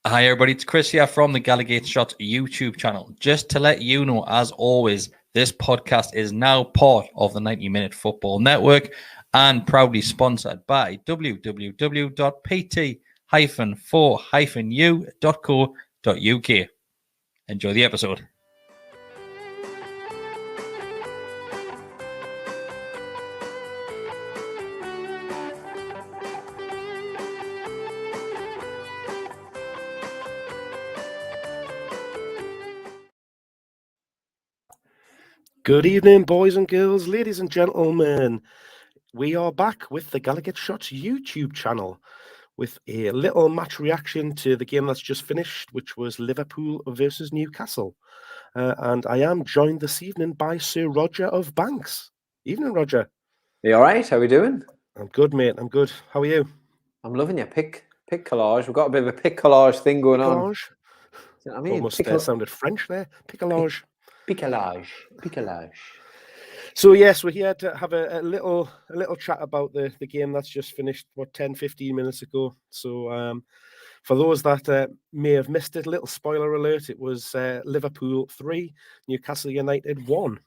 Hi everybody, it's Chris here from the Gallowgateshots YouTube channel. Just to let you know, as always, this podcast is now part of the 90-Minute Football Network and proudly sponsored by www.pt-4-u.co.uk. Enjoy the episode. Good evening, boys and girls, ladies and gentlemen. We are back with the Gallowgateshots YouTube channel with a little match reaction to the game that's just finished, which was Liverpool versus Newcastle. And I am joined this evening by Sir Roger of Banks. Evening, Roger. You all right? How are we doing? I'm good, mate. I'm good. How are you? I'm loving your pick collage. We've got a bit of a pick collage thing going on. Picolage? You know what I mean? Almost sounded French there. Picolage. Picolage. So yes, we're here to have a little chat about the game that's just finished, 10-15 minutes ago. So for those that may have missed it, little spoiler alert, it was Liverpool 3, Newcastle United 1.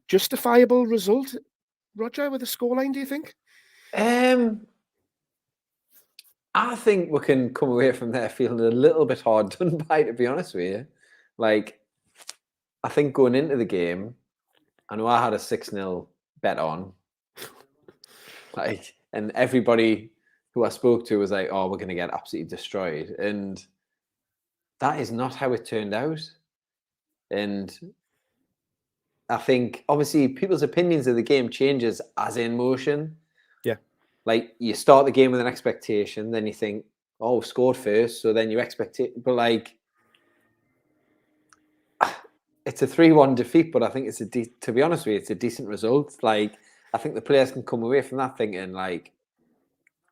Justifiable result, Roger, with the scoreline, do you think? I think we can come away from there feeling a little bit hard done by, to be honest with you. Like, I think going into the game, I know I had a 6-0 bet on. And everybody who I spoke to was like, oh, we're going to get absolutely destroyed. And that is not how it turned out. And I think, obviously, people's opinions of the game changes as in motion. Yeah. Like, you start the game with an expectation, then you think, oh, we've scored first, so then you expect it. But, like, it's a 3-1 defeat, but I think to be honest with you, it's a decent result. Like, I think the players can come away from that thinking, like,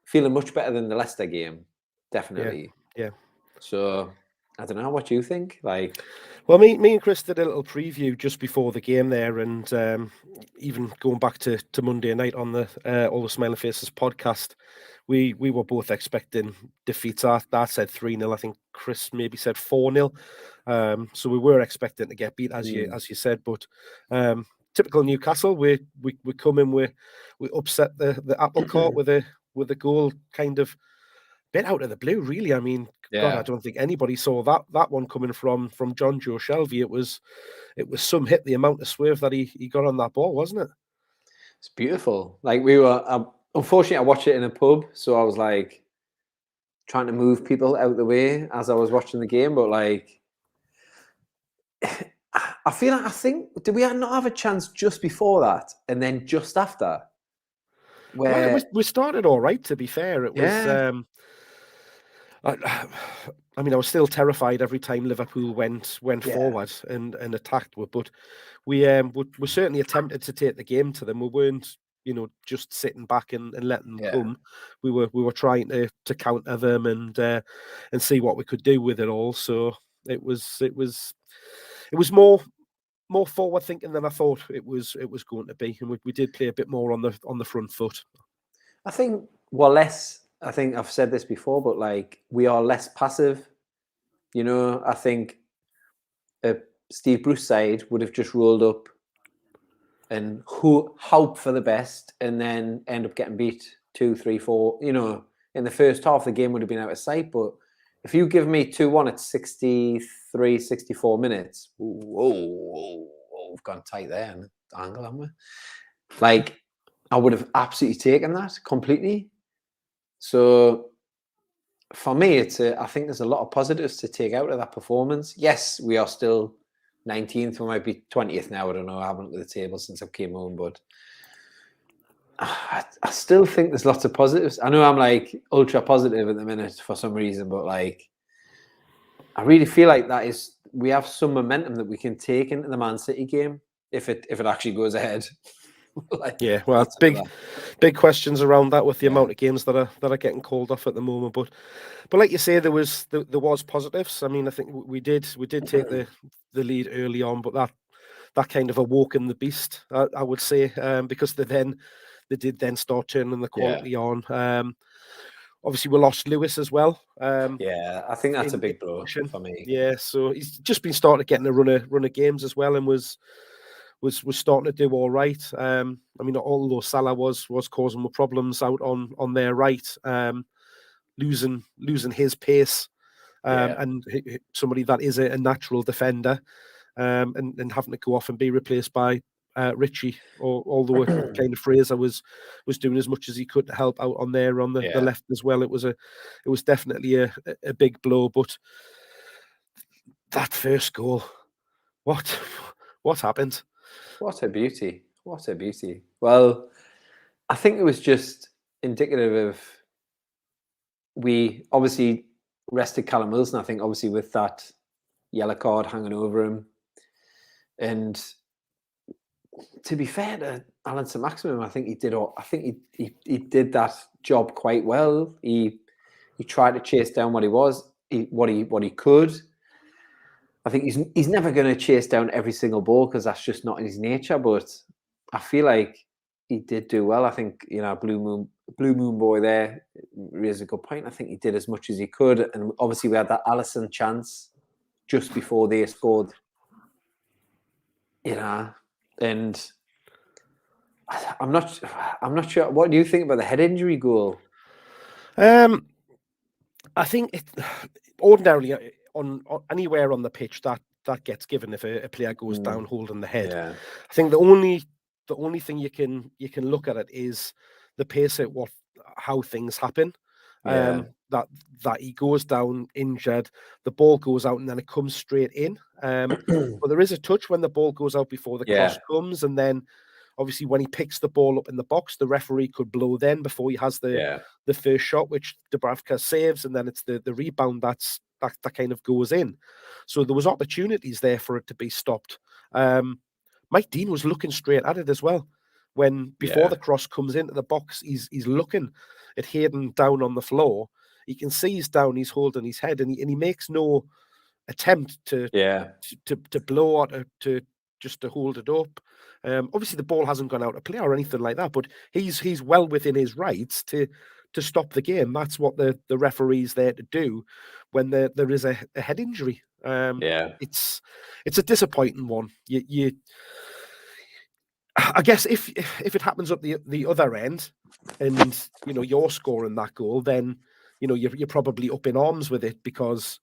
feeling much better than the Leicester game. Definitely. Yeah. So, I don't know. What do you think? Like, well, me and Chris did a little preview just before the game there, and even going back to Monday night on the All the Smiling Faces podcast, we were both expecting defeats. I said 3-0. I think Chris maybe said 4-0. So we were expecting to get beat, as you said. But typical Newcastle, we come in, we upset the apple cart with a goal, kind of bit out of the blue, really. I mean, God, I don't think anybody saw that one coming from John Joe Shelby. It was some hit, the amount of swerve that he got on that ball, wasn't it? It's beautiful. Like, we were unfortunately, I watched it in a pub, so I was like trying to move people out the way as I was watching the game. But like, I think did we not have a chance just before that and then just after? Where we started all right, to be fair. It was I mean, I was still terrified every time Liverpool went forward and attacked. But we certainly attempted to take the game to them. We weren't, just sitting back and letting them come. We were trying to counter them and see what we could do with it all. So it was more forward thinking than I thought it was going to be, and we did play a bit more on the front foot. I think less. I think I've said this before, but like, we are less passive. I think Steve Bruce's side would have just rolled up and hope for the best and then end up getting beat 2, 3, 4. In the first half, the game would have been out of sight. But if you give me 2-1 at 63, 64 minutes, whoa, we've gone tight there in the angle, haven't we? Like, I would have absolutely taken that completely. So for me, I think there's a lot of positives to take out of that performance. Yes, we are still 19th. We might be 20th now. I don't know. I haven't looked at the table since I came home, but I still think there's lots of positives. I know I'm like ultra positive at the minute for some reason, but like, I really feel like we have some momentum that we can take into the Man City game if it actually goes ahead. Yeah, well, big questions around that with the amount of games that are getting called off at the moment. But like you say, there was positives. I mean, I think we did take the lead early on, but that kind of awoken the beast, I would say, because they did then start turning the quality on. obviously we lost Lewis as well. Yeah, I think that's a big blow for me. Yeah, so he's just been starting to get in a run of games as well, and was starting to do all right. I mean, although Salah was causing more problems out on their right, losing his pace, and somebody that is a natural defender, and having to go off and be replaced by Richie, although kind of Fraser was doing as much as he could to help out on there on the left as well. It was definitely a big blow. But that first goal, what happened? What a beauty! What a beauty! Well, I think it was just indicative of, we obviously rested Callum Wilson, I think, obviously with that yellow card hanging over him. And to be fair to Alan Saint-Maximin, I think he did that job quite well. He tried to chase down what he could. I think he's never going to chase down every single ball, because that's just not in his nature. But I feel like he did do well. I think, Blue Moon Boy there raised a good point. I think he did as much as he could, and obviously we had that Alisson chance just before they scored. And I'm not sure. What do you think about the head injury goal? I think ordinarily on anywhere on the pitch that gets given if a player goes down holding the head. Yeah. I think the only thing you can look at it is the pace at how things happen. Yeah. That he goes down injured, the ball goes out and then it comes straight in. But there is a touch when the ball goes out before the cross comes, and then obviously when he picks the ball up in the box, the referee could blow then before he has the first shot, which Dubravka saves, and then it's the rebound that kind of goes in. So there was opportunities there for it to be stopped. Mike Dean was looking straight at it as well. When before the cross comes into the box, he's looking at Hayden down on the floor. You can see he's down, he's holding his head, and he makes no attempt to blow or to just to hold it up. Obviously the ball hasn't gone out of play or anything like that, but he's well within his rights to stop the game. That's what the referee's there to do when there is a head injury. It's a disappointing one. I guess if it happens up the other end, and you're scoring that goal, then you're probably up in arms with it, because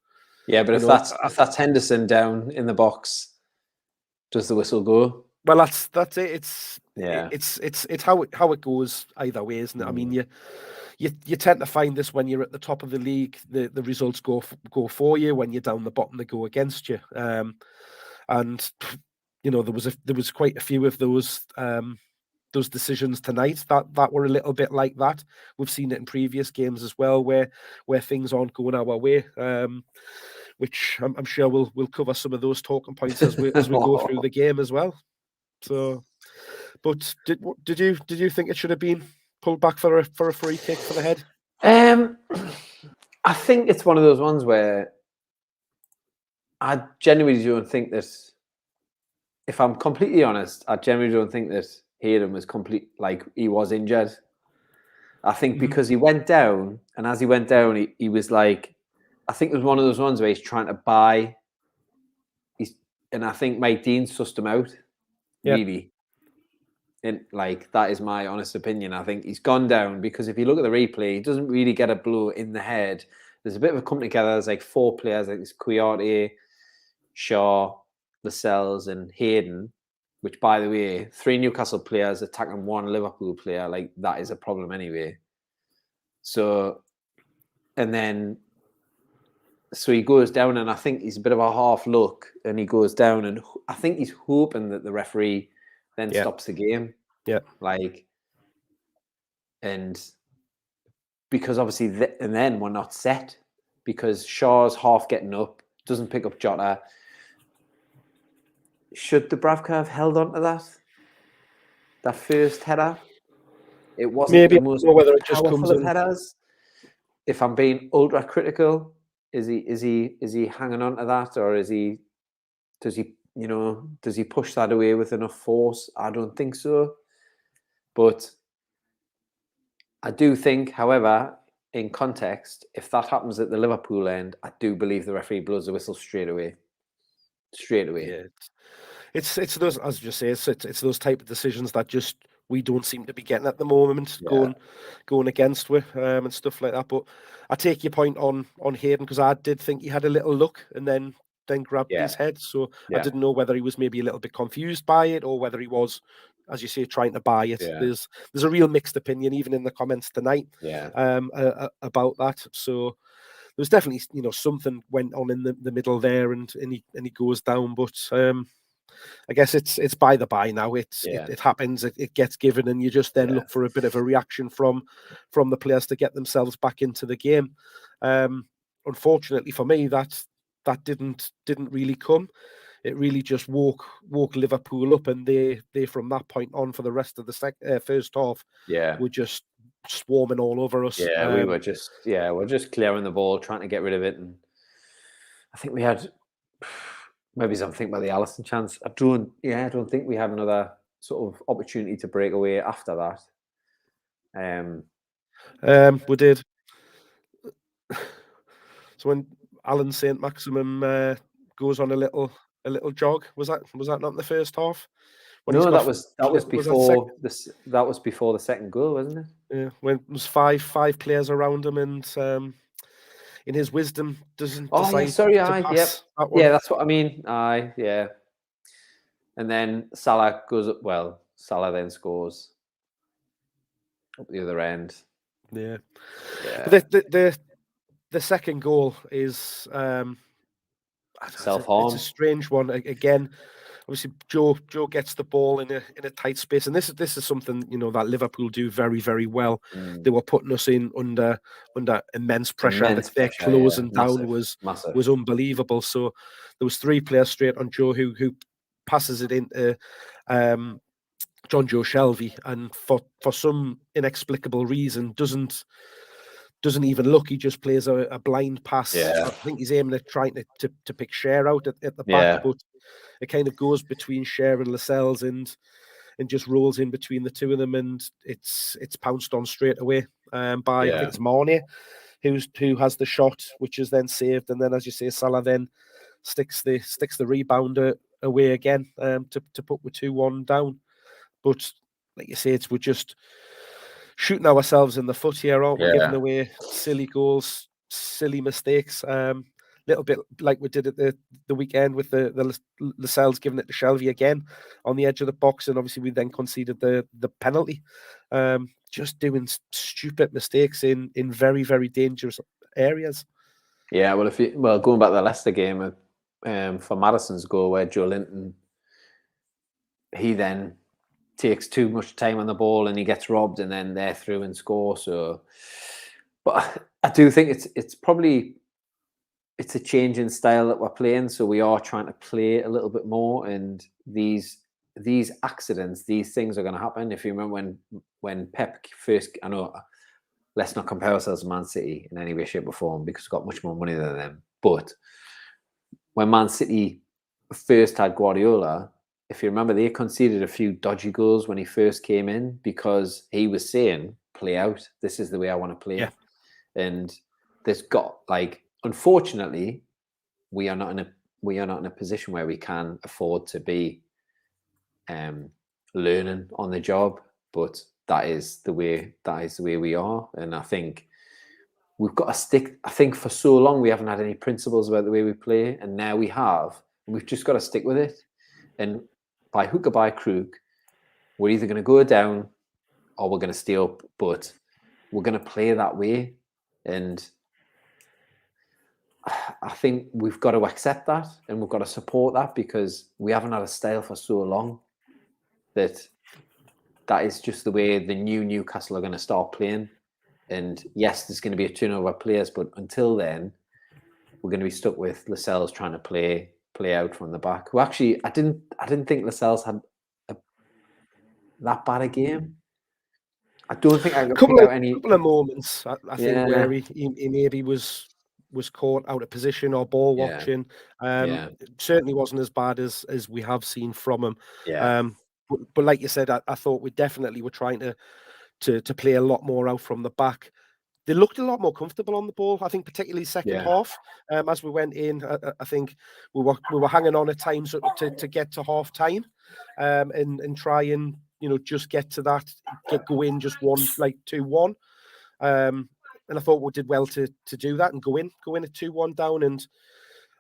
but if that's Henderson down in the box, does the whistle go? Well, that's it. It's how it goes either way, isn't it? I mean, you tend to find this when you're at the top of the league, the results go for you. When you're down the bottom, they go against you. And there was quite a few of those decisions tonight that were a little bit like that. We've seen it in previous games as well, where things aren't going our way. Which I'm sure we'll cover some of those talking points as we go through the game as well. So, but did you think it should have been pulled back for a free kick for the head? I think it's one of those ones where I genuinely don't think that, if I'm completely honest, I genuinely don't think that Hayden was he was injured. I think because he went down, and as he went down, he was like, I think it was one of those ones where he's trying to buy. And I think Mike Dean sussed him out, really. And that is my honest opinion. I think he's gone down because if you look at the replay, he doesn't really get a blow in the head. There's a bit of a company together. There's like 4 players. Like it's Kouyaté, Shaw, Lascelles, and Hayden. Which, by the way, 3 Newcastle players attacking 1 Liverpool player. Like that is a problem anyway. So, and then. So he goes down, and I think he's a bit of a half look, and he goes down, and I think he's hoping that the referee then stops the game. Yeah. And because obviously, and then we're not set, because Shaw's half getting up, doesn't pick up Jota. Should Dubravka have held on to that first header? It wasn't the most powerful of headers. If I'm being ultra critical, is he hanging on to that, or does he push that away with enough force? I don't think so. But I do think, however, in context, if that happens at the Liverpool end, I do believe the referee blows the whistle straight away. Yeah, it's those, as you say, it's those type of decisions that just we don't seem to be getting at the moment, going against with and stuff like that. But I take your point on Hayden, because I did think he had a little look and then grabbed his head. So I didn't know whether he was maybe a little bit confused by it or whether he was, as you say, trying to buy it. There's a real mixed opinion even in the comments tonight about that. So there was definitely, something went on in the middle there, and he goes down. But I guess it's by the by now. It happens. It gets given, and you just then look for a bit of a reaction from the players to get themselves back into the game. Unfortunately for me, that didn't really come. It really just woke Liverpool up, and they from that point on for the rest of the first half were just swarming all over us. We were just clearing the ball, trying to get rid of it, and I think we had maybe something about the Alisson chance. I don't think we had another sort of opportunity to break away after that. We did. So when Alan Saint-Maximin goes on a little jog, was that not in the first half? No, that was before that was before the second goal, wasn't it? Yeah, when it was five players around him, and in his wisdom doesn't decide to pass that one. Yeah, that's what I mean. And then Salah goes up. Well, Salah then scores up the other end. Yeah. The second goal is self-harm. It's a strange one again. Obviously, Joe gets the ball in a tight space, and this is something that Liverpool do very, very well. They were putting us in under immense pressure. Their closing down was unbelievable. So there was 3 players straight on Joe who passes it into John Joe Shelvey, and for some inexplicable reason doesn't even look. He just plays a blind pass. I think he's aiming at trying to pick Cher out at the back, but it kind of goes between Cher and Lascelles and just rolls in between the two of them, and it's pounced on straight away by I think it's Marnie who has the shot, which is then saved, and then, as you say, Salah then sticks the rebounder away again to put with 2-1 down. But like you say, we're just shooting ourselves in the foot here, aren't we? Giving away silly goals, silly mistakes. Little bit like we did at the weekend with the Lascelles giving it to Shelvey again on the edge of the box, and obviously we then conceded the penalty. Just doing stupid mistakes in very, very dangerous areas. Yeah, well, going back to the Leicester game, for Maddison's goal where Joe Linton, he then takes too much time on the ball and he gets robbed, and then they're through and score. So, but I do think it's probably a change in style that we're playing. So we are trying to play a little bit more, and these accidents, these things are going to happen. If you remember when Pep first, I know, let's not compare ourselves to Man City in any way, shape or form, because we've got much more money than them. But when Man City first had Guardiola, if you remember, they conceded a few dodgy goals when he first came in because he was saying, play out. This is the way I want to play. Yeah. And there's got, unfortunately, we are not in a position where we can afford to be learning on the job, but that is the way we are. And I think we've got to stick. I think for so long we haven't had any principles about the way we play, and now we have, and we've just got to stick with it. And by hook or by crook, we're either going to go down or we're going to stay up, but we're going to play that way. And I think we've got to accept that, and we've got to support that, because we haven't had a style for so long that is just the way the new Newcastle are going to start playing. And yes, there's going to be a turnover of players, but until then, we're going to be stuck with Lascelles trying to play out from the back. Who actually, I didn't think Lascelles had that bad a game. I don't think I could pick out any couple of moments. I think where he maybe was caught out of position or ball watching. It certainly wasn't as bad as we have seen from him. But like you said, I thought we definitely were trying to play a lot more out from the back. they looked a lot more comfortable on the ball. I think particularly second Yeah. half. As we went in, I think we were hanging on at times to get to half time, and try and just get to that, go in just 2-1. And I thought we did well to do that and go in at 2-1 down. And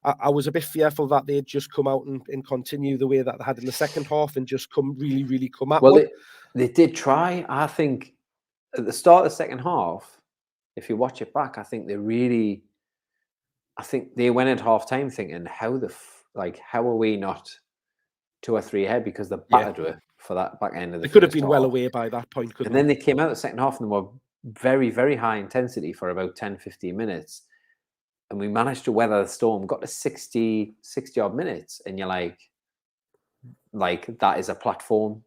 I was a bit fearful that they'd just come out and continue the way that they had in the second half and just really come at Well, one. they did try. I think at the start of the second half, if you watch it back, I think they went at half time thinking, how are we not 2 or 3 ahead, because they're battered with for that back end of the They could have first been well half. away by that point, couldn't And then they came out the second half and they were very, very high intensity for about 10, 15 minutes. And we managed to weather the storm, got to 60 odd minutes. And you're like that is a platform.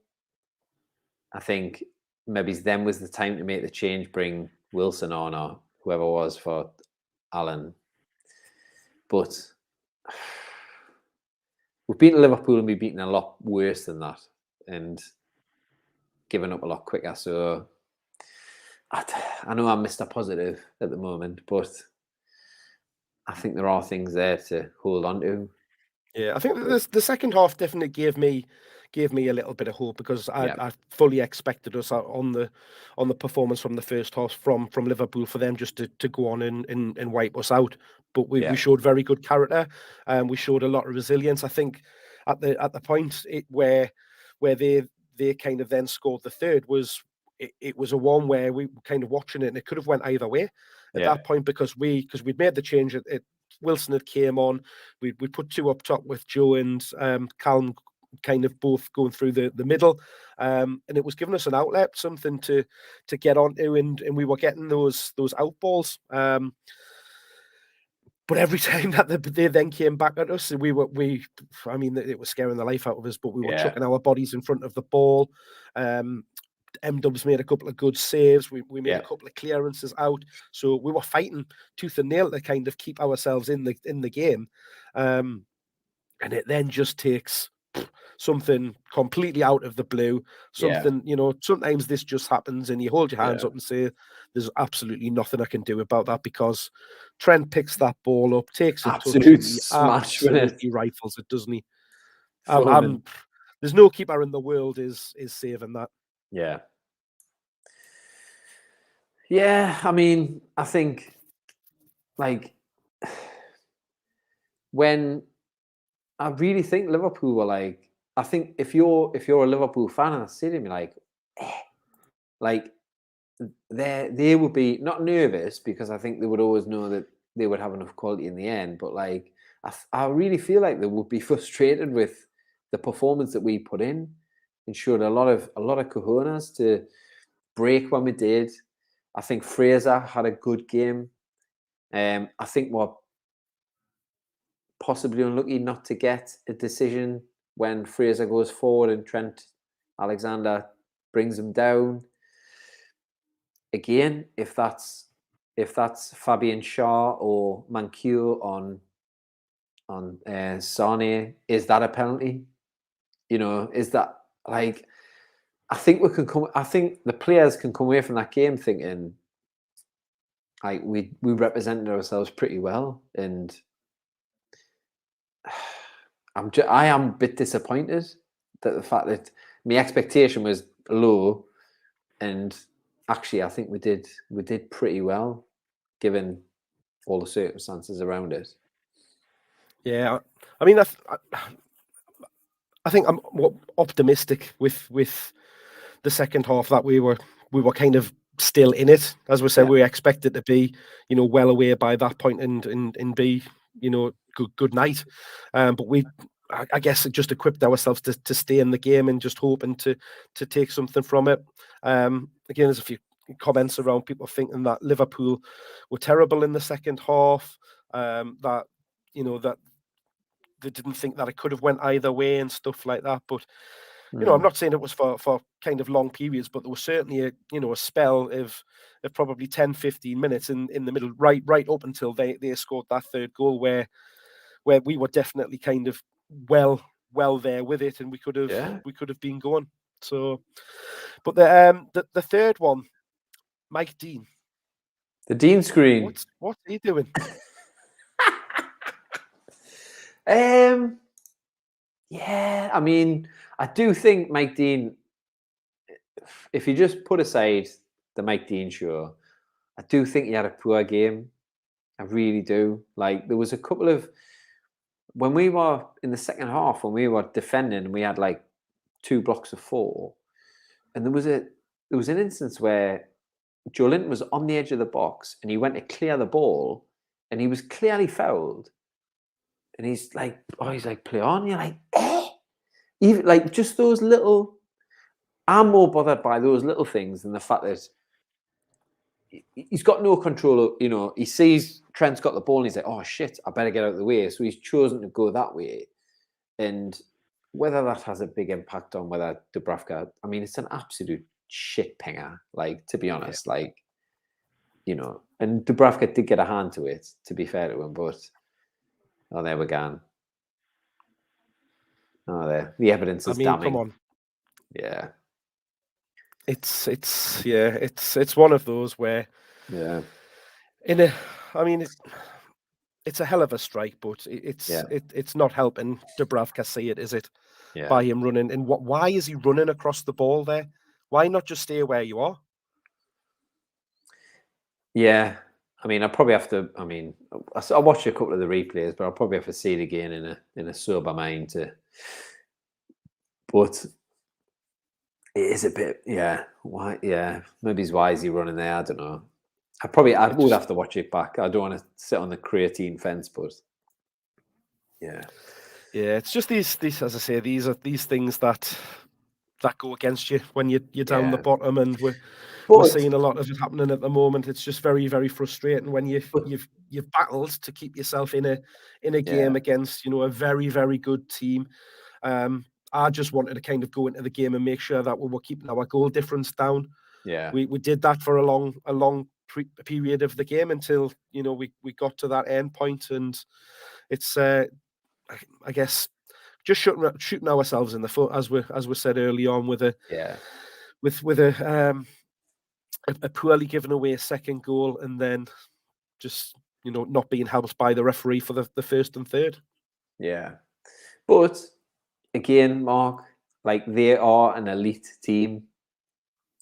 I think maybe then was the time to make the change, bring Wilson on or whoever was for Alan. But we've beaten Liverpool and we've beaten a lot worse than that and given up a lot quicker. So I know I'm Mr. Positive at the moment, but I think there are things there to hold on to. Yeah, I think the second half definitely gave me a little bit of hope, because I fully expected us on the performance from the first half from Liverpool for them just to go on and wipe us out. But we showed very good character, and we showed a lot of resilience. I think at the point where they kind of then scored the third was it was a one where we were kind of watching it and it could have went either way at that point, because we'd made the change. Wilson had came on. We put 2 up top with Joe and Callum kind of both going through the middle, and it was giving us an outlet, something to get onto, and we were getting those out balls. But every time that they then came back at us, it was scaring the life out of us, but we were chucking our bodies in front of the ball. M-Dubs made a couple of good saves. We made a couple of clearances out. So we were fighting tooth and nail to kind of keep ourselves in the game. And it then just takes something completely out of the blue. Something, sometimes this just happens and you hold your hands up and say, there's absolutely nothing I can do about that, because Trent picks that ball up, takes a touch, and he absolutely rifles it, doesn't he? There's no keeper in the world is saving that. Yeah. Yeah, I mean, I think when I really think Liverpool were I think if you're a Liverpool fan in the stadium, you're they would be not nervous, because I think they would always know that they would have enough quality in the end. But I really feel like they would be frustrated with the performance that we put in, and showed a lot of cojones to break when we did. I think Fraser had a good game. I think we're possibly unlucky not to get a decision when Fraser goes forward and Trent Alexander brings him down. Again, if that's Fabian Shaw or Mankiw on Sane, is that a penalty? Is that I think the players can come away from that game thinking we represented ourselves pretty well, and I am a bit disappointed that the fact that my expectation was low, and actually I think we did pretty well given all the circumstances around it. Yeah, I mean, I think I'm optimistic with the second half, that we were kind of still in it. As we said, we expected to be, well away by that point and be, good night. But I guess it just equipped ourselves to stay in the game and just hoping to take something from it. Again, there's a few comments around people thinking that Liverpool were terrible in the second half, that they didn't think that it could have went either way and stuff like that. But I'm not saying it was for kind of long periods, but there was certainly a spell of probably 10, 15 minutes in the middle, right up until they scored that third goal, where we were definitely kind of well there with it, and we could have been going. So, but the third one, Mike Dean. The Dean screen. What's he doing? Yeah, I mean, I do think Mike Dean, if you just put aside the Mike Dean show, I do think he had a poor game. I really do. Like, there was a couple of, when we were in the second half, when we were defending, we had like 2 blocks of 4, and there was an instance where Joe Linton was on the edge of the box and he went to clear the ball and he was clearly fouled. And he's like, play on. You're like, eh? Even like just those little, I'm more bothered by those little things than the fact that he's got no control. He sees Trent's got the ball and he's like, oh shit, I better get out of the way. So he's chosen to go that way. And whether that has a big impact on whether Dubravka, I mean, it's an absolute shit pinger, like, to be honest, and Dubravka did get a hand to it, to be fair to him, but there we go. Oh, there. The evidence is damning. Come on. Yeah. It's one of those where it's a hell of a strike, but it's not helping Dubravka see it, is it? Yeah. By him running. And why is he running across the ball there? Why not just stay where you are? Yeah. I mean, I'll probably have to. I mean, I watched a couple of the replays, but I'll probably have to see it again in a sober mind. But it is a bit, why? Yeah, maybe it's why is he running there? I don't know. I would have to watch it back. I don't want to sit on the creatine fence, but yeah, it's just these. As I say, these are these things that go against you when you're down the bottom, and we're seeing a lot of it happening at the moment. It's just very, very frustrating when you've battled to keep yourself in a game against a very, very good team. I just wanted to kind of go into the game and make sure that we were keeping our goal difference down. Yeah, we did that for a long period of the game until we got to that end point, and it's I guess just shooting ourselves in the foot, as we said early on, with a poorly given away second goal, and then just not being helped by the referee for the first and third. Yeah, but again, Mark, like, they are an elite team,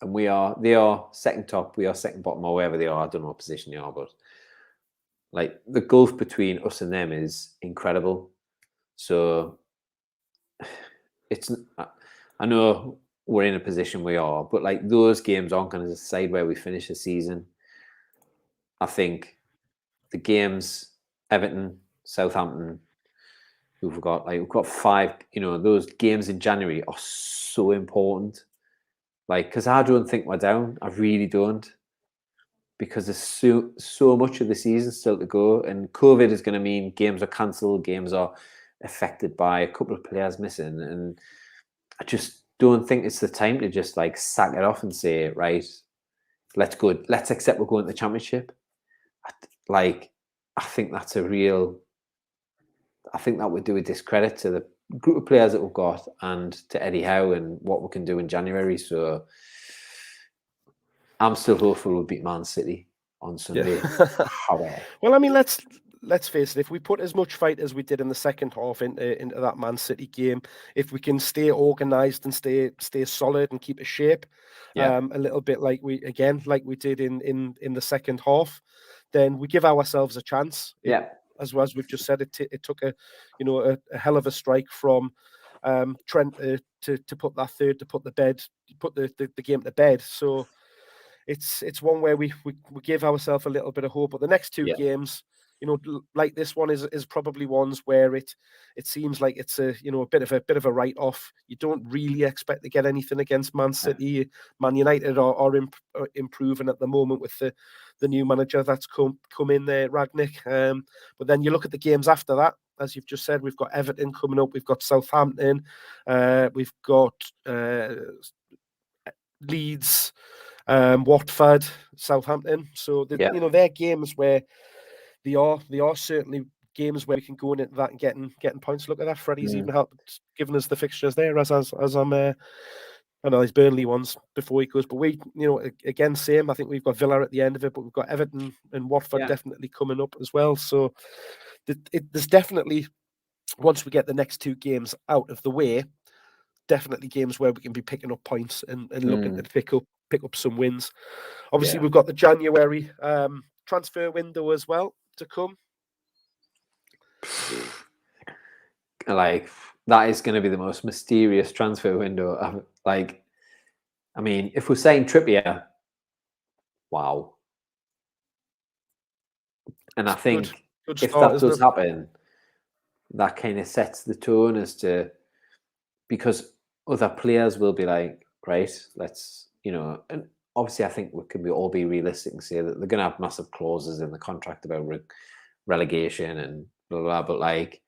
and they are second top, we are second bottom, or wherever they are. I don't know what position they are, but like, the gulf between us and them is incredible. So I know we're in a position we are, but like, those games aren't going to decide where we finish the season. I think the games, Everton, Southampton, we've got 5, those games in January are so important. Like, because I don't think we're down. I really don't. Because there's so much of the season still to go. And COVID is going to mean games are cancelled, games are affected by a couple of players missing. And I just don't think it's the time to just like sack it off and say, right, let's go. Let's accept we're going to the Championship. I think that's I think that would do a discredit to the group of players that we've got and to Eddie Howe and what we can do in January. So I'm still hopeful we'll beat Man City on Sunday. Yeah. Well, I mean, let's face it. If we put as much fight as we did in the second half into that Man City game, if we can stay organised and stay solid and keep a shape, a little bit like we did in the second half, then we give ourselves a chance. As we've just said, it took a hell of a strike from Trent to put that third, to put the game to bed. So it's one where we give ourselves a little bit of hope. But the next two games, like this one is probably ones where it seems like it's a bit of a write off. You don't really expect to get anything against Man City. Man United are improving at the moment with the new manager that's come in there, Ragnick. But then you look at the games after that, as you've just said, we've got Everton coming up, we've got Southampton, we've got Leeds, Watford, Southampton. So they're games where they are certainly games where we can go into that and getting points. Look at that, Freddie's even giving us the fixtures there as I'm I know these Burnley ones before he goes, but we, again, same. I think we've got Villa at the end of it, but we've got Everton and Watford definitely coming up as well. So there's definitely, once we get the next 2 games out of the way, definitely games where we can be picking up points and looking to pick up some wins. Obviously, we've got the January transfer window as well to come. Like, that is going to be the most mysterious transfer window. Like, I mean, if we're saying Trippier, wow. And I think good if start, that does happen, that kind of sets the tone as to, because other players will be like, right, let's, and obviously I think we can all be realistic and say that they're going to have massive clauses in the contract about relegation and blah, blah, blah, but like,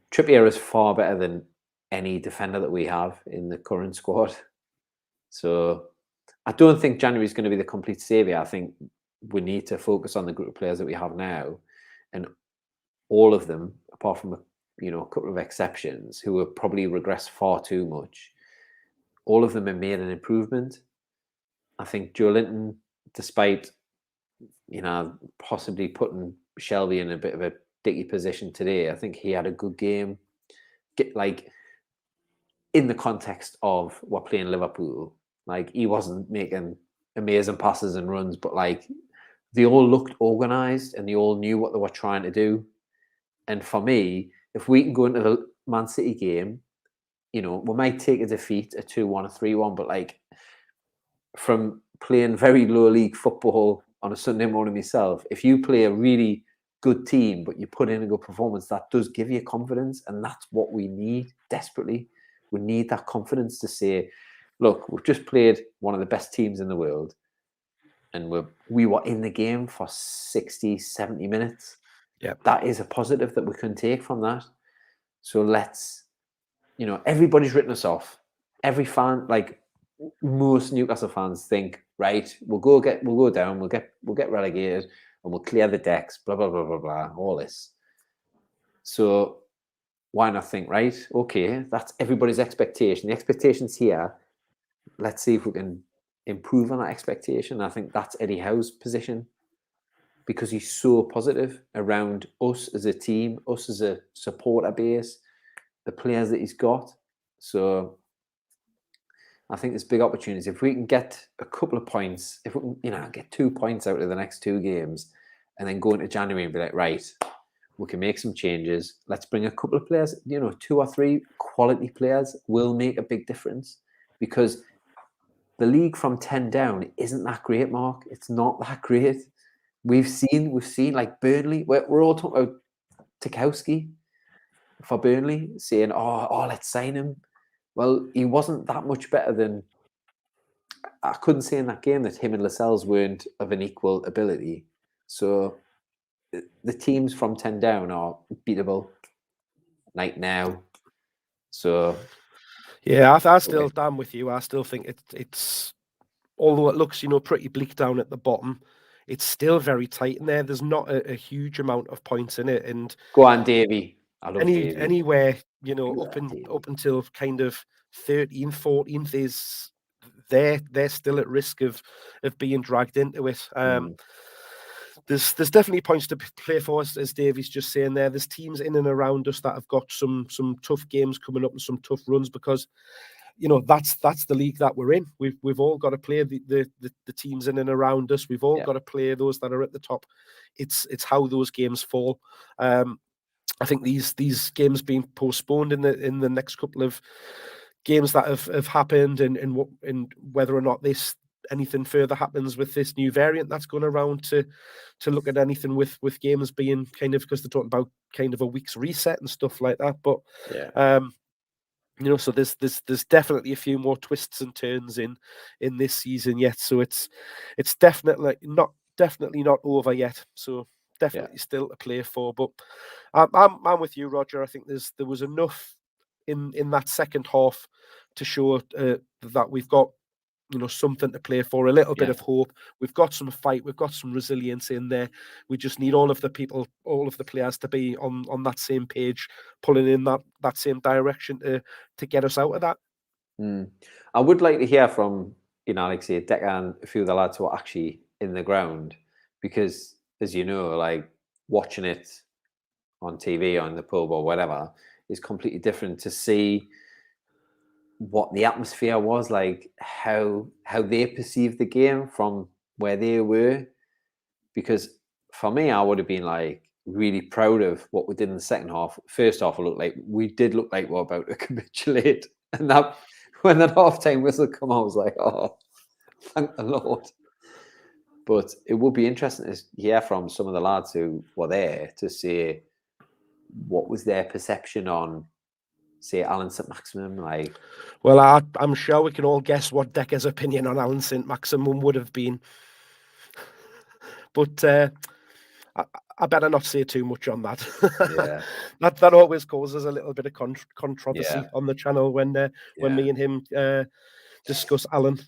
Trippier is far better than any defender that we have in the current squad. So I don't think January is going to be the complete saviour. I think we need to focus on the group of players that we have now, and all of them, apart from a couple of exceptions who have probably regressed far too much, all of them have made an improvement. I think Joe Linton, despite possibly putting Shelby in a bit of a dicky position today, I think he had a good game. Like, in the context of we're playing Liverpool, like, he wasn't making amazing passes and runs, but like, they all looked organised and they all knew what they were trying to do. And for me, if we can go into the Man City game, we might take a defeat, a 2-1, a 3-1, but like, from playing very low league football on a Sunday morning myself, if you play a really good team, but you put in a good performance, that does give you confidence. And that's what we need desperately. We need that confidence to say, look, we've just played one of the best teams in the world, and we were in the game for 60, 70 minutes. Yeah, that is a positive that we can take from that. So let's, everybody's written us off. Every fan, like most Newcastle fans, think, right, we'll go down, we'll get relegated, and we'll clear the decks, blah blah blah blah blah, all this. So why not think, right, okay, that's everybody's expectation. The expectation's here. Let's see if we can improve on that expectation. I think that's Eddie Howe's position, because he's so positive around us as a team, us as a supporter base, the players that he's got. So I think there's big opportunities. If we can get a couple of points, if we can, get 2 points out of the next 2 games, and then go into January and be like, right, we can make some changes. Let's bring a couple of players, 2 or 3 quality players will make a big difference, because the league from 10 down isn't that great, Mark. It's not that great. We've seen like Burnley. We're all talking about Tarkowski for Burnley, saying, oh, let's sign him. Well, he wasn't that much better than. I couldn't say in that game that him and Lascelles weren't of an equal ability. So the teams from 10 down are beatable right now. So yeah, I still damn with you. I still think it's although it looks pretty bleak down at the bottom, it's still very tight in there. There's not a huge amount of points in it, and go on, Davey. I love Davey. Anywhere up until kind of 13th, 14th is they're still at risk of being dragged into it. There's definitely points to play for us, as Davey's just saying there. There's teams in and around us that have got some tough games coming up and some tough runs, because that's the league that we're in. We've all got to play the teams in and around us. We've all got to play those that are at the top. It's how those games fall. I think these games being postponed in the next couple of games that have happened, and whether or not anything further happens with this new variant that's going around to look at anything with games being kind of, because they're talking about kind of a week's reset and stuff like that. But so there's definitely a few more twists and turns in this season yet. So it's definitely not over yet. So definitely still to play for. But I'm with you, Roger. I think there was enough in that second half to show that we've got something to play for, a little bit of hope. We've got some fight, we've got some resilience in there. We just need all of the players to be on that same page, pulling in that same direction to get us out of that. I would like to hear from, like say Decker and a few of the lads who are actually in the ground, because as you know, like watching it on TV or in the pub or whatever is completely different to see what the atmosphere was like, how they perceived the game from where they were. Because for me, I would have been like really proud of what we did in the second half. First half, we did look like we're about to capitulate, and that when that half-time whistle come out, I was like, oh, thank the Lord. But it would be interesting to hear from some of the lads who were there to say what was their perception on, say, Alan Saint-Maximin. Like, well, I'm sure we can all guess what Decker's opinion on Alan Saint-Maximin would have been. But I better not say too much on that. Yeah. that always causes a little bit of controversy on the channel when me and him discuss Alan.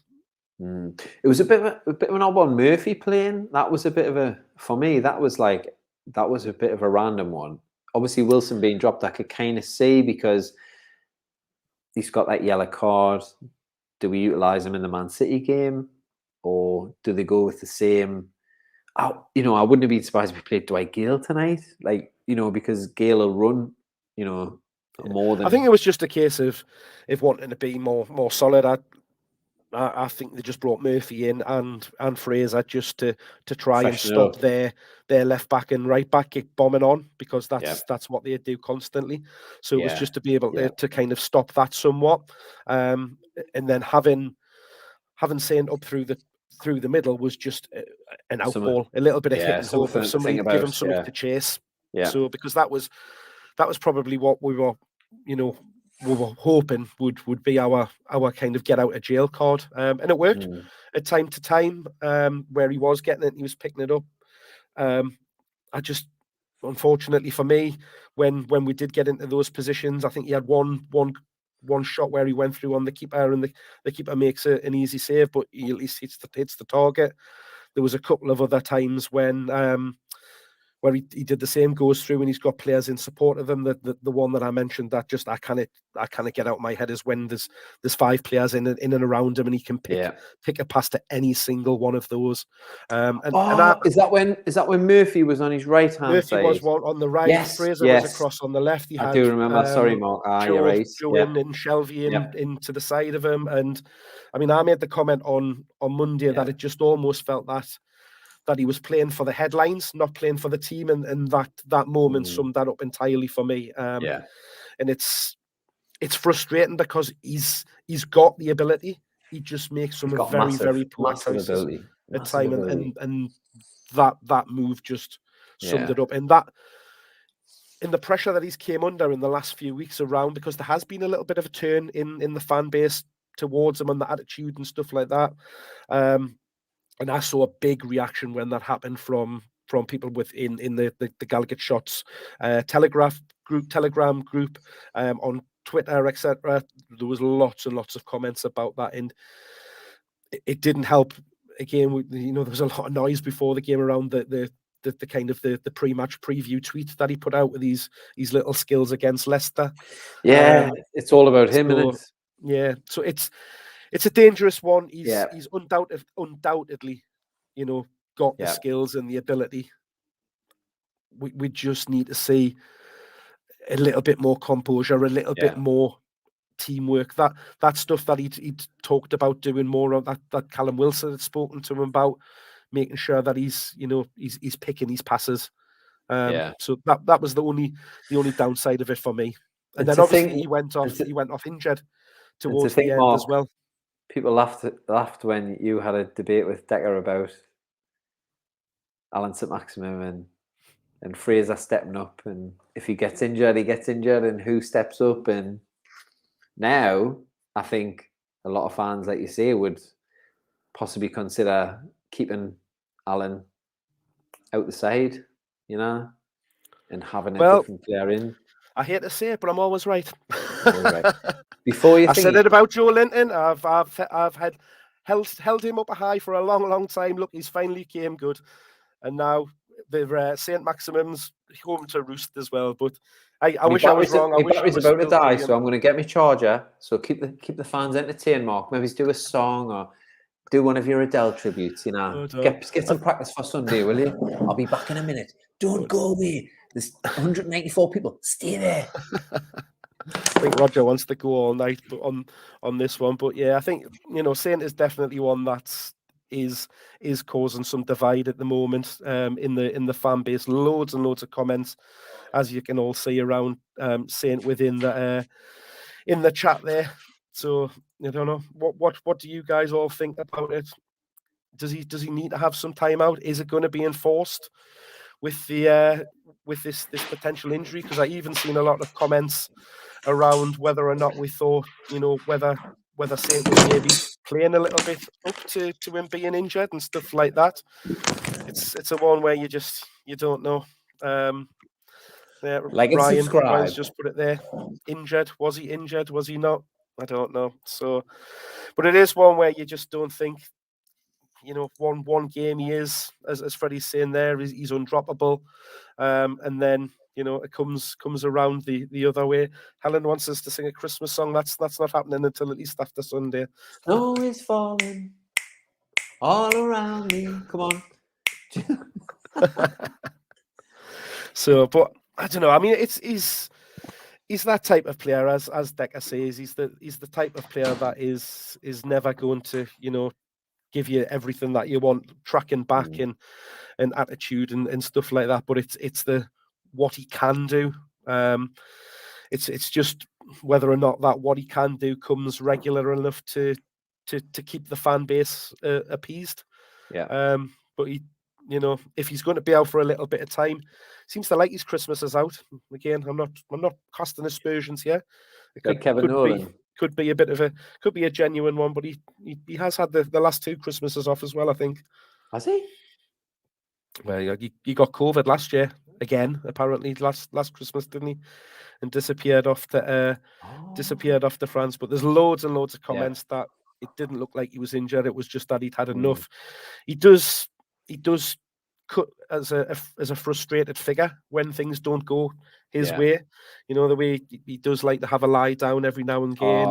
It was a bit of an odd one. Murphy playing, that was a bit of a, for me, that was a bit of a random one. Obviously, Wilson being dropped, I could kind of see, because he's got that yellow card. Do we utilise him in the Man City game, or do they go with the same? I wouldn't have been surprised if we played Dwight Gale tonight, because Gale will run, more than. I think it was just a case of wanting to be more solid. I think they just brought Murphy in and Fraser just to try and stop their left back and right back kick bombing on, because that's what they do constantly. So it was just to be able to kind of stop that somewhat, and then having Saint up through the middle was just an outball, a little bit of hit and hope of somebody give him something to chase. Yeah. So because that was probably what we were, we were hoping would be our kind of get out of jail card, and it worked at time to time, where he was getting it, he was picking it up. I just, unfortunately for me, when we did get into those positions, I think he had one shot where he went through on the keeper, and the keeper makes an easy save, but he at least hits the target. There was a couple of other times when where he did the same, goes through, and he's got players in support of him. The one that I mentioned that just I kind of get out of my head is when there's 5 players in and around him, and he can pick a pass to any single one of those. Is that when Murphy was on his right hand side? Murphy was one on the right. Yes, Fraser was across on the left. I do remember. Sorry, Mark. You're right. Joe and Shelby into the side of him, and I mean, I made the comment on Monday that it just almost felt that he was playing for the headlines, not playing for the team, and that moment summed that up entirely for me. And it's frustrating because he's got the ability. He just makes some very, very poor choices at time, and that move just summed it up. And that, in the pressure that he's came under in the last few weeks around, because there has been a little bit of a turn in the fan base towards him and the attitude and stuff like that. And I saw a big reaction when that happened from people within the Gallowgateshots Telegram group, on Twitter, etc. There was lots and lots of comments about that, and it didn't help. Again, there was a lot of noise before the game around the kind of the pre-match preview tweet that he put out with these little skills against Leicester. Yeah, it's all about him, isn't it? Yeah, so it's a dangerous one. He's undoubtedly, got the skills and the ability. We just need to see a little bit more composure, a little bit more teamwork. That stuff that he'd talked about doing more of, that Callum Wilson had spoken to him about, making sure that he's picking his passes. So that was the only downside of it for me. And then obviously he went off injured towards the end as well. People laughed when you had a debate with Decker about Alan Saint-Maximin and Fraser stepping up, and if he gets injured, and who steps up. And now I think a lot of fans, like you say, would possibly consider keeping Alan out the side, and having a different player in. I hate to say it, but I'm always right. Before I said it about Joe Linton. I've held him up high for a long, long time. Look, he's finally came good, and now the Saint-Maximin's home to roost as well. But I wish I was wrong. I My wish battery's about to die, so I'm going to get my charger. So keep the fans entertained, Mark. Maybe do a song or do one of your Adele tributes. You know, get some practice for Sunday, will you? I'll be back in a minute. Don't go away. There's 194 people. Stay there. I think Roger wants to go all night on this one, but yeah, I think Saint is definitely one that is causing some divide at the moment in the fan base. Loads and loads of comments, as you can all see around Saint within the in the chat there. So I don't know what do you guys all think about it? Does he need to have some time out? Is it going to be enforced with the with this potential injury? Because I even seen a lot of comments around whether or not we thought, whether Saint was maybe playing a little bit up to him being injured and stuff like that. It's a one where you don't know. Like and Ryan's subscribe. just put it there. Injured? Was he injured? Was he not? I don't know. So, but it is one where you just don't think, one game he is, as Freddie's saying there, he's undroppable, and then it comes around the other way. Helen wants us to sing a Christmas song. That's not happening until at least after Sunday. Snow is falling all around me. Come on. So, but I don't know. I mean, he's that type of player, as Decker says. He's the type of player that is never going to give you everything that you want, tracking back and attitude and stuff like that. But it's the what he can do. It's just whether or not that what he can do comes regular enough to keep the fan base appeased. Yeah. But he, if he's going to be out for a little bit of time, seems to like his Christmas is out. Again, I'm not casting aspersions here. It like Kevin Nolan. Could be a genuine one, but he has had the last 2 Christmases off as well, I think. Has he? Well, he got COVID last year again, apparently last Christmas, didn't he? And disappeared off to France. But there's loads and loads of comments that it didn't look like he was injured. It was just that he'd had enough. He does cut as a frustrated figure when things don't go his way. The way he does like to have a lie down every now and again.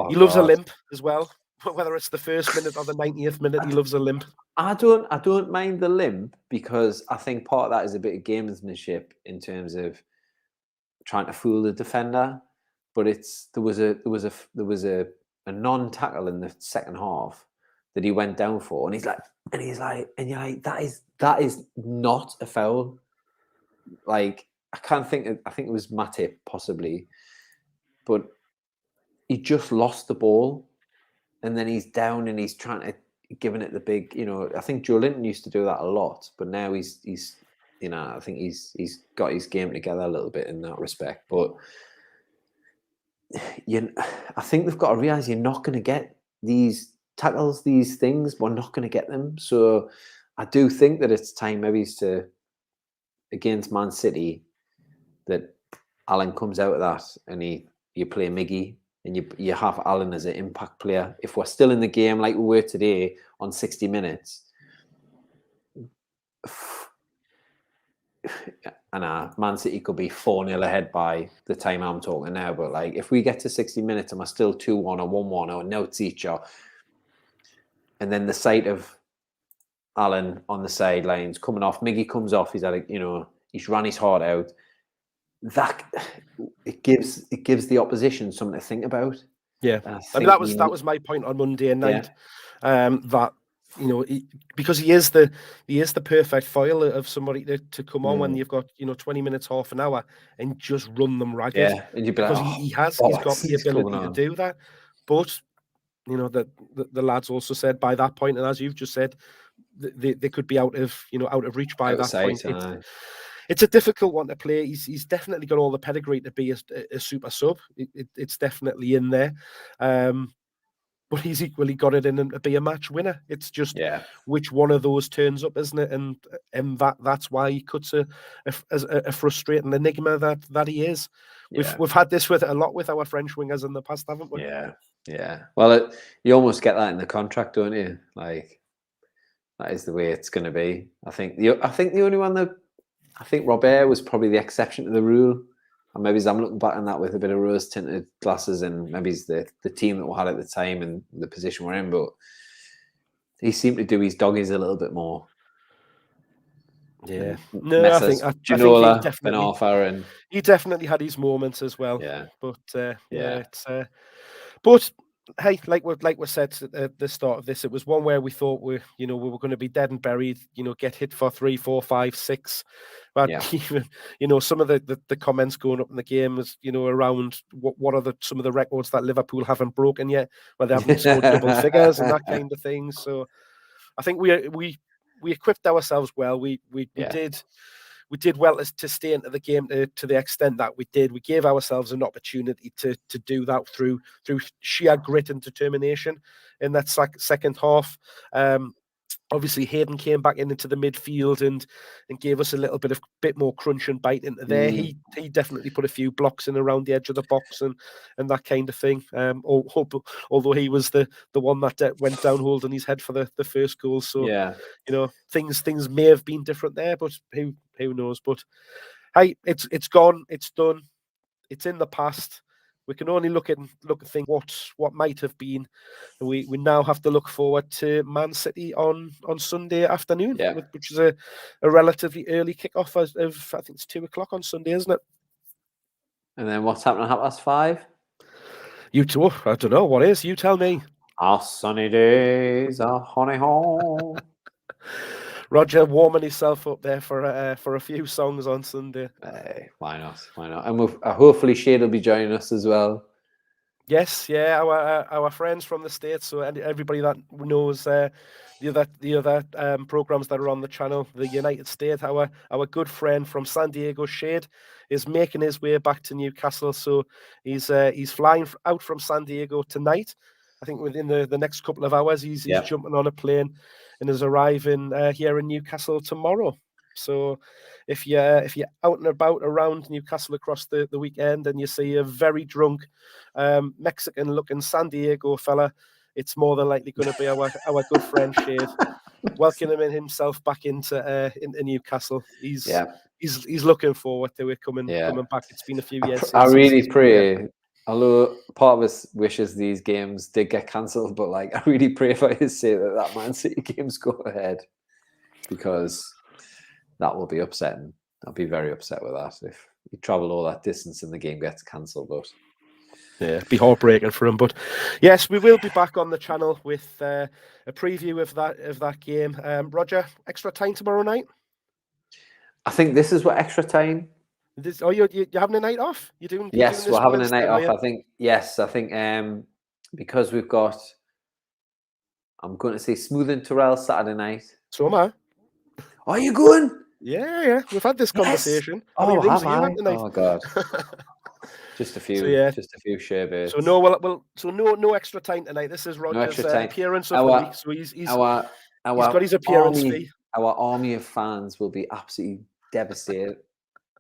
He loves a limp as well. Whether it's the first minute or the 90th minute, he loves a limp. I don't mind the limp because I think part of that is a bit of gamesmanship in terms of trying to fool the defender. But there was a non-tackle in the second half that he went down for, and you're like, that is not a foul. Like I think it was Matip possibly, but he just lost the ball, and then he's down and he's trying to giving it the big. I think Joe Linton used to do that a lot, but now he's I think he's got his game together a little bit in that respect. But I think they've got to realize you're not going to get these tackles, these things. We're not going to get them. So I do think that it's time maybe against Man City that Alan comes out of that and you play Miggy and you have Alan as an impact player. If we're still in the game like we were today on 60 minutes, and Man City could be 4-0 ahead by the time I'm talking now. But like, if we get to 60 minutes and we're still 2-1 or 1-1 or no teacher, and then the sight of Alan on the sidelines coming off, Miggy comes off, he's ran his heart out. That it gives the opposition something to think about. Yeah, I mean, that was my point on Monday night. That because he is the perfect foil of somebody to come on when you've got 20 minutes, half an hour, and just run them ragged. Yeah, and you'd be like, because he's got the ability to do that. But the lads also said by that point, and as you've just said, they could be out of reach by that point. It's a difficult one to play. He's definitely got all the pedigree to be a super sub. It's definitely in there. But he's equally got it in to be a match winner. It's just which one of those turns up, isn't it? And that's why he cuts a frustrating enigma that he is. We've had this with a lot with our French wingers in the past, haven't we? Yeah. Well, you almost get that in the contract, don't you? Like that is the way it's going to be. I think the only one that I think Robert was probably the exception to the rule. And maybe I'm looking back on that with a bit of rose-tinted glasses, and maybe it's the team that we had at the time and the position we're in. But he seemed to do his doggies a little bit more. Yeah, I think he definitely had his moments as well. Yeah, but it's but hey, like we said at the start of this, it was one where we thought we were going to be dead and buried. Get hit for 3, 4, 5, 6. But even some of the comments going up in the game was around what are some of the records that Liverpool haven't broken yet, where they haven't scored double figures and that kind of thing. So I think we equipped ourselves well. We did well to stay into the game to the extent that we did. We gave ourselves an opportunity to do that through sheer grit and determination in that second half. Obviously, Hayden came back into the midfield and gave us a little bit more crunch and bite into there. He definitely put a few blocks in around the edge of the box and that kind of thing. Although he was the one that went down holding his head for the first goal. So things may have been different there, but who knows? But hey, it's gone, it's done, it's in the past. We can only look and think what might have been. We now have to look forward to Man City on Sunday afternoon, which is a relatively early kickoff of I think it's 2:00 on Sunday, isn't it? And then what's happening at 5:30? You two, I don't know what is. You tell me. Our sunny days are honey home. Roger warming himself up there for a few songs on Sunday. Hey, why not? And hopefully Shade will be joining us as well. Yes, yeah, our friends from the States. So everybody that knows the other programs that are on the channel, the United States, our good friend from San Diego, Shade, is making his way back to Newcastle. So he's flying out from San Diego tonight. I think within the next couple of hours, he's jumping on a plane and is arriving here in Newcastle tomorrow. So if you're out and about around Newcastle across the weekend and you see a very drunk Mexican-looking San Diego fella, it's more than likely going to be our good friend Shade, welcoming himself back into Newcastle. He's looking forward to it coming back. It's been a few years. I really pray. Although part of us wishes these games did get cancelled, but I really pray for his sake that Man City games go ahead, because that will be upsetting. I'll be very upset with that if you travel all that distance and the game gets cancelled. But it'd be heartbreaking for him. But yes, we will be back on the channel with a preview of that game. Roger, extra time tomorrow night? I think this is what extra time. You're having a night off? You're doing? Yes, we're having a night off. I think because we've got. I'm going to say Smooth and Terrell Saturday night. So am I. Are you going? Yeah. We've had this conversation. How many rings are you at tonight? Oh God. Just a few. So, just a few share bits. So no extra time tonight. This is Roger's appearance of the week. So he's got his appearance fee. Our army of fans will be absolutely devastated.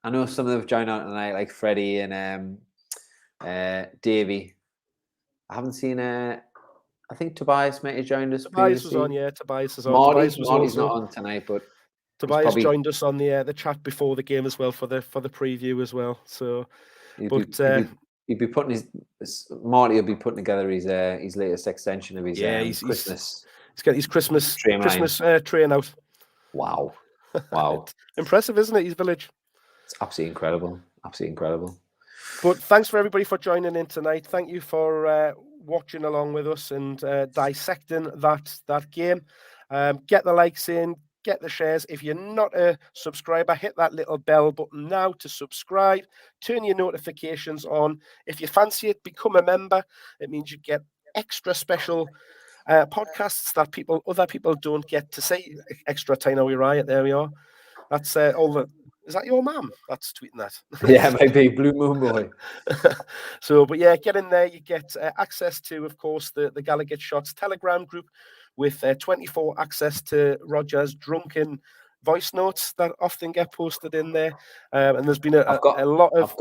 I know some of them have joined out tonight, like Freddie and Davey. I haven't seen. I think Tobias might have joined us. Tobias was on. Yeah, Tobias is on. Marty's not on tonight, but Tobias joined us on the chat before the game as well for the preview as well. So, he'd be putting Marty will be putting together his latest extension of his Christmas. He's got his Christmas train out. Wow. Impressive, isn't it? His village. It's absolutely incredible. But thanks for everybody for joining in tonight. Thank you for watching along with us and dissecting that game. Get the likes in, get the shares. If you're not a subscriber, hit that little bell button now to subscribe. Turn your notifications on. If you fancy it, become a member. It means you get extra special podcasts that other people don't get to see. Extra time. Are we right? There we are. That's all the. Is that your mum that's tweeting that? Yeah, maybe Blue Moon Boy. So, but yeah, get in there. You get access to, of course, the Gallowgateshots Telegram group with 24 access to Roger's drunken voice notes that often get posted in there. And there's been a lot of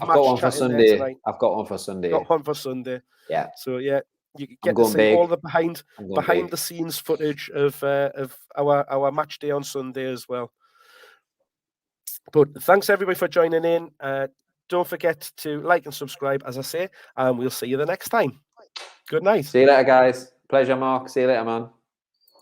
match chat in there tonight. I've got one for Sunday. Got one for Sunday. Yeah. So yeah, you get to see all the behind the scenes footage of our match day on Sunday as well. But thanks everybody for joining in. Don't forget to like and subscribe, as I say, and we'll see you the next time. Good night. See you later, guys. Pleasure, Mark. See you later, man.